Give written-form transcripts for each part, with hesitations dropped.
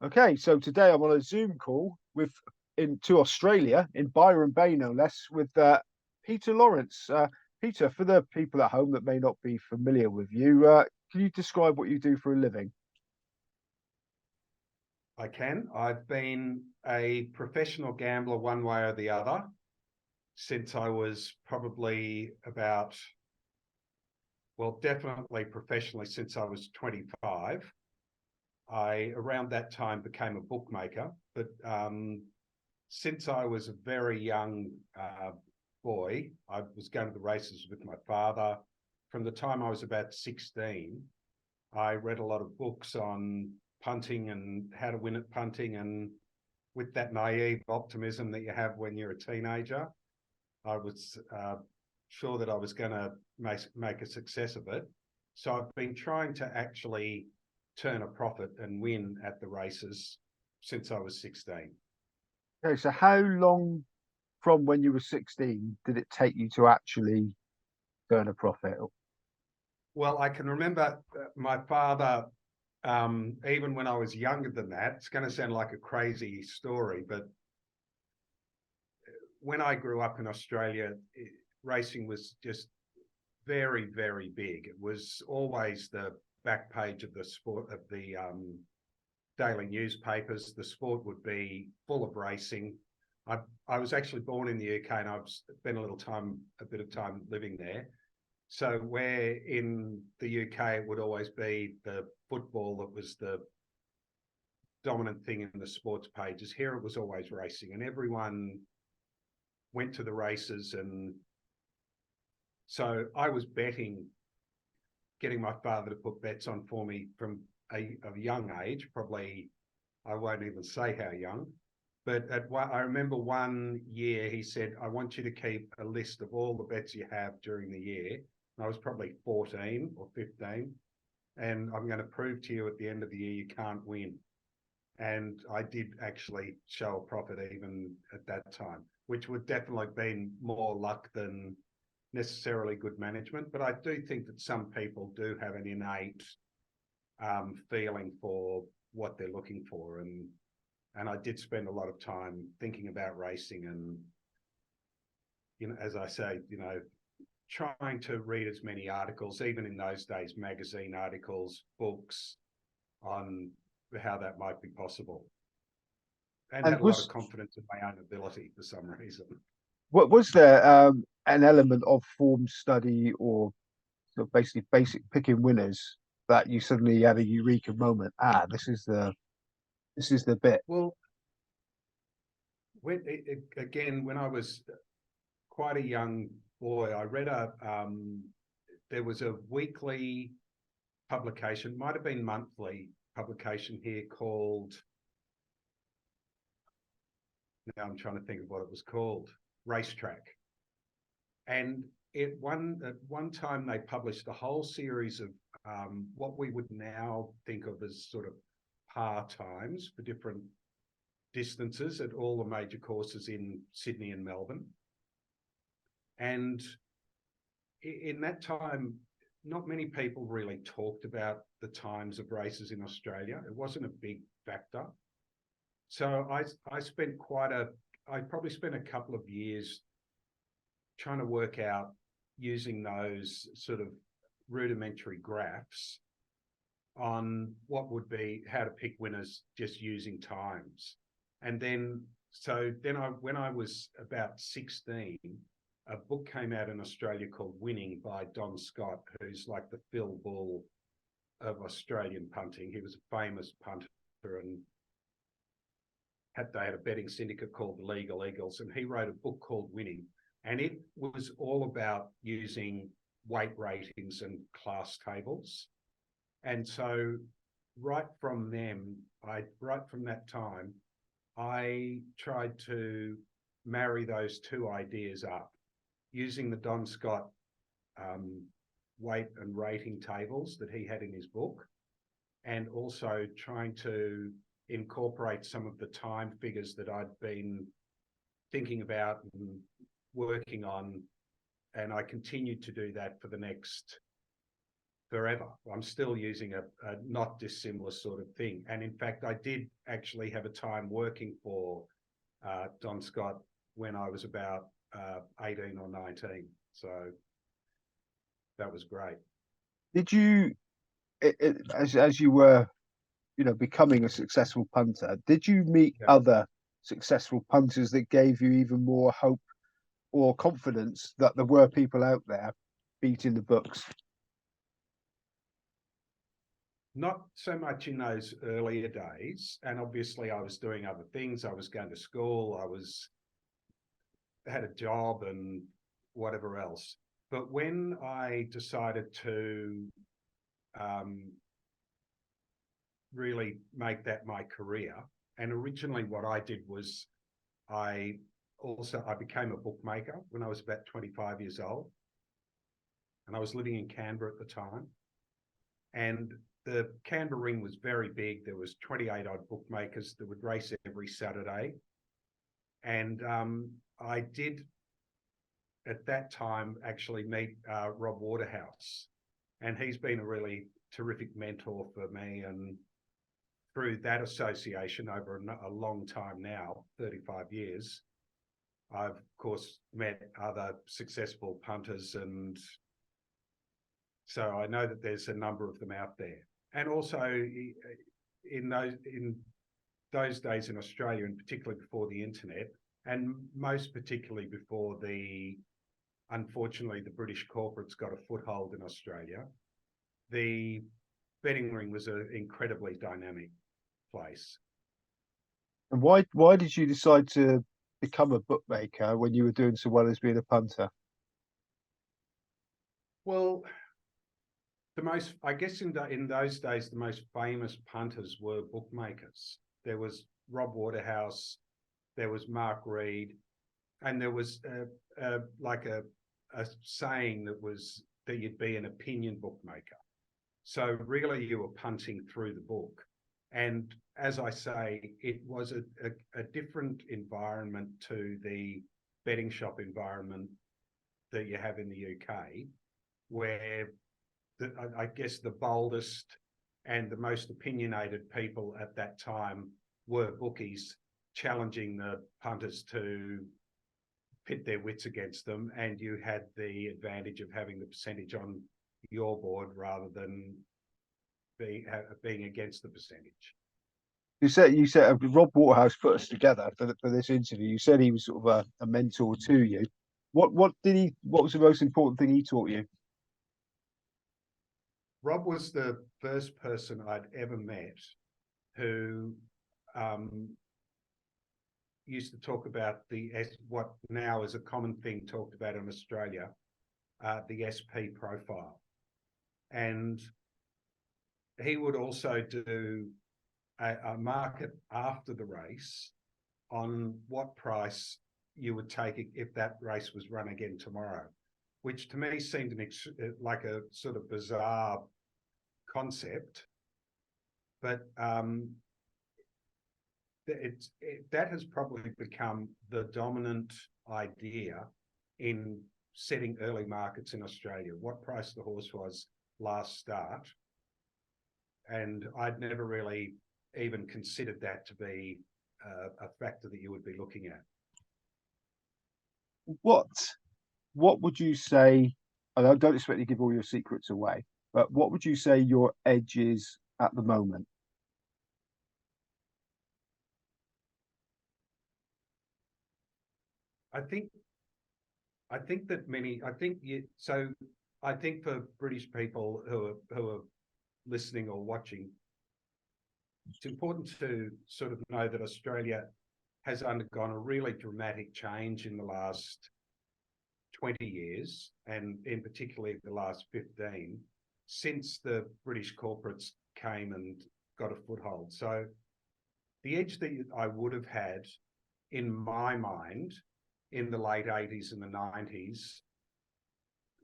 Okay, so today I'm on a Zoom call with to Australia in Byron Bay, no less, with Peter Lawrence. Peter, for the people at home that may not be familiar with you, can you describe what you do for a living? I can. I've been a professional gambler one way or the other since I was probably definitely professionally since I was 25. I, around that time, became a bookmaker, but since I was a very young boy, I was going to the races with my father. From the time I was about 16, I read a lot of books on punting and how to win at punting, and with that naive optimism that you have when you're a teenager, I was sure that I was going to make a success of it. So I've been trying to actually turn a profit and win at the races since I was 16. Okay, so how long from when you were 16 did it take you to actually turn a profit? Well, I can remember my father, even when I was younger than that. It's going to sound like a crazy story, but when I grew up in Australia, racing was just very, very big. It was always the back page of the sport of the daily newspapers. The sport would be full of racing. I was actually born in the UK, and I've spent a bit of time living there. So where in the UK it would always be the football that was the dominant thing in the sports pages, here it was always racing, and everyone went to the races. And so I was betting, getting my father to put bets on for me from a young age, probably, I won't even say how young. But I remember one year he said, I want you to keep a list of all the bets you have during the year. And I was probably 14 or 15. And I'm going to prove to you at the end of the year you can't win. And I did actually show a profit even at that time, which would definitely have been more luck than necessarily good management. But I do think that some people do have an innate feeling for what they're looking for. And I did spend a lot of time thinking about racing and, as I say, trying to read as many articles, even in those days, magazine articles, books on how that might be possible. And And had a lot of confidence in my own ability for some reason. what was there an element of form study or sort of basically basic picking winners that you suddenly had a eureka moment? This is the bit. Well, when I was quite a young boy, I read there was a weekly publication, might have been monthly publication here called, now I'm trying to think of what it was called, Racetrack. And at one time they published a whole series of what we would now think of as sort of par times for different distances at all the major courses in Sydney and Melbourne. And in that time, not many people really talked about the times of races in Australia. It wasn't a big factor. So I probably spent a couple of years trying to work out, using those sort of rudimentary graphs, on what would be how to pick winners just using times. And then when I was about 16, a book came out in Australia called Winning by Don Scott, who's like the Phil Bull of Australian punting. He was a famous punter, and they had a betting syndicate called the Legal Eagles, and he wrote a book called Winning. And it was all about using weight ratings and class tables. And so right from that time, I tried to marry those two ideas up, using the Don Scott weight and rating tables that he had in his book, and also trying to incorporate some of the time figures that I'd been thinking about and working on. And I continued to do that for the next forever. I'm still using a not dissimilar sort of thing. And in fact, I did actually have a time working for Don Scott when I was about 18 or 19. So that was great. Did you, as you were, becoming a successful punter, did you meet Yeah. other successful punters that gave you even more hope or confidence that there were people out there beating the books? Not so much in those earlier days. And obviously I was doing other things. I was going to school. Had a job and whatever else. But when I decided to really make that my career, and originally what I did was I became a bookmaker when I was about 25 years old. And I was living in Canberra at the time. And the Canberra ring was very big. There was 28 odd bookmakers that would race every Saturday. And I did at that time actually meet Rob Waterhouse. And he's been a really terrific mentor for me. And through that association over a long time now, 35 years, I've of course met other successful punters, and so I know that there's a number of them out there. And also in those days in Australia, and particularly before the internet, and most particularly before unfortunately the British corporates got a foothold in Australia, the betting ring was an incredibly dynamic place. And why did you decide to become a bookmaker when you were doing so well as being a punter? Well, I guess in those days, the most famous punters were bookmakers. There was Rob Waterhouse, there was Mark Reed, and there was like a saying that you'd be an opinion bookmaker. So really you were punting through the book. And as I say, it was a different environment to the betting shop environment that you have in the UK, where I guess the boldest and the most opinionated people at that time were bookies challenging the punters to pit their wits against them, and you had the advantage of having the percentage on your board rather than being against the percentage. You said Rob Waterhouse put us together for this interview. You said he was sort of a mentor to you. What was the most important thing he taught you? Rob was the first person I'd ever met who used to talk about what now is a common thing talked about in Australia, the SP profile. And he would also do a market after the race on what price you would take it if that race was run again tomorrow, which to me seemed like a sort of bizarre concept. But that has probably become the dominant idea in setting early markets in Australia, what price the horse was last start. And I'd never really even considered that to be a factor that you would be looking at. What would you say? And I don't expect you to give all your secrets away, but what would you say your edge is at the moment? I think that I think for British people who are listening or watching, it's important to sort of know that Australia has undergone a really dramatic change in the last 20 years, and in particularly the last 15, since the British corporates came and got a foothold. So the edge that I would have had in my mind in the late 80s and the 90s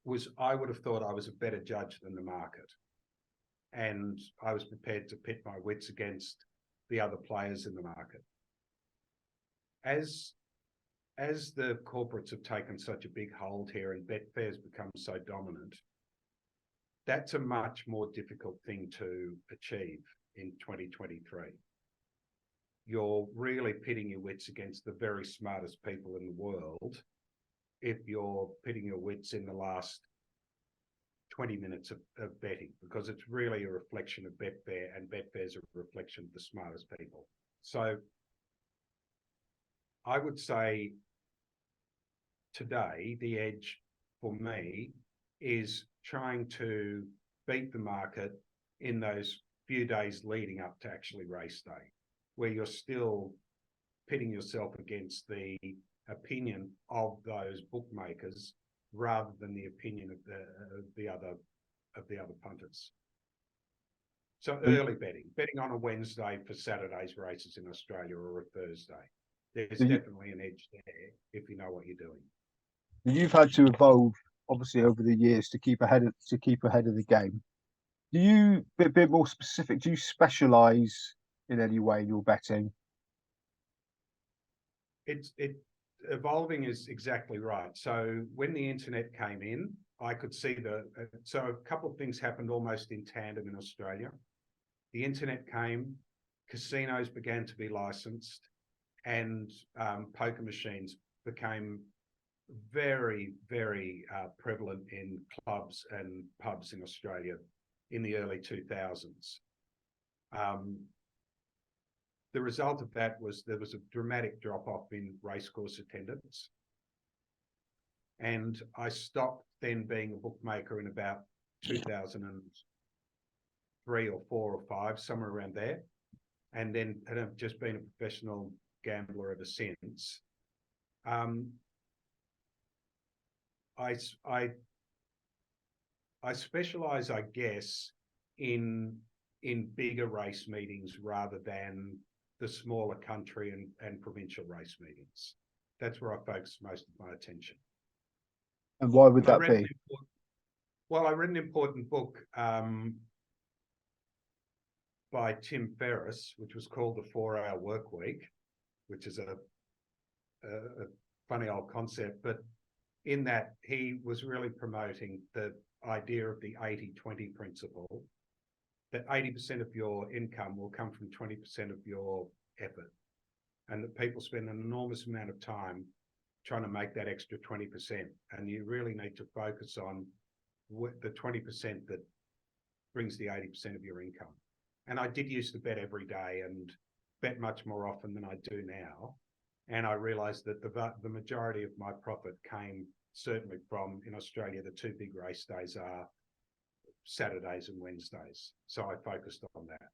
was I would have thought I was a better judge than the market. And I was prepared to pit my wits against the other players in the market. As the corporates have taken such a big hold here and Betfair's become so dominant, That's a much more difficult thing to achieve in 2023. You're really pitting your wits against the very smartest people in the world if you're pitting your wits in the last 20 minutes of betting, because it's really a reflection of Betfair, and Betfair's a reflection of the smartest people. So I would say today, the edge for me is trying to beat the market in those few days leading up to actually race day, where you're still pitting yourself against the opinion of those bookmakers rather than the opinion of the other punters. So early betting on a Wednesday for Saturday's races in Australia, or a Thursday, there's definitely an edge there if you know what you're doing. You've had to evolve, obviously, over the years to keep ahead of the game. Do you, a bit more specific, do you specialise in any way in your betting? Evolving is exactly right. So when the internet came in, I could see so a couple of things happened almost in tandem in Australia. The internet came, casinos began to be licensed, and poker machines became very, very prevalent in clubs and pubs in Australia in the early 2000s. The result of that was there was a dramatic drop-off in racecourse attendance. And I stopped then being a bookmaker in about 2003 or 4 or 5, somewhere around there. And then I've just been a professional gambler ever since. I specialise, I guess, in bigger race meetings rather than the smaller country and provincial race meetings. That's where I focus most of my attention. And why would that be? I read an important book by Tim Ferriss, which was called The 4-Hour Workweek, which is a funny old concept, but in that he was really promoting the idea of the 80-20 principle, that 80% of your income will come from 20% of your effort, and that people spend an enormous amount of time trying to make that extra 20%, and you really need to focus on the 20% that brings the 80% of your income. And I did used to bet every day and bet much more often than I do now, and I realised that the majority of my profit came certainly from, in Australia, the 2 big race days are Saturdays and Wednesdays. So I focused on that.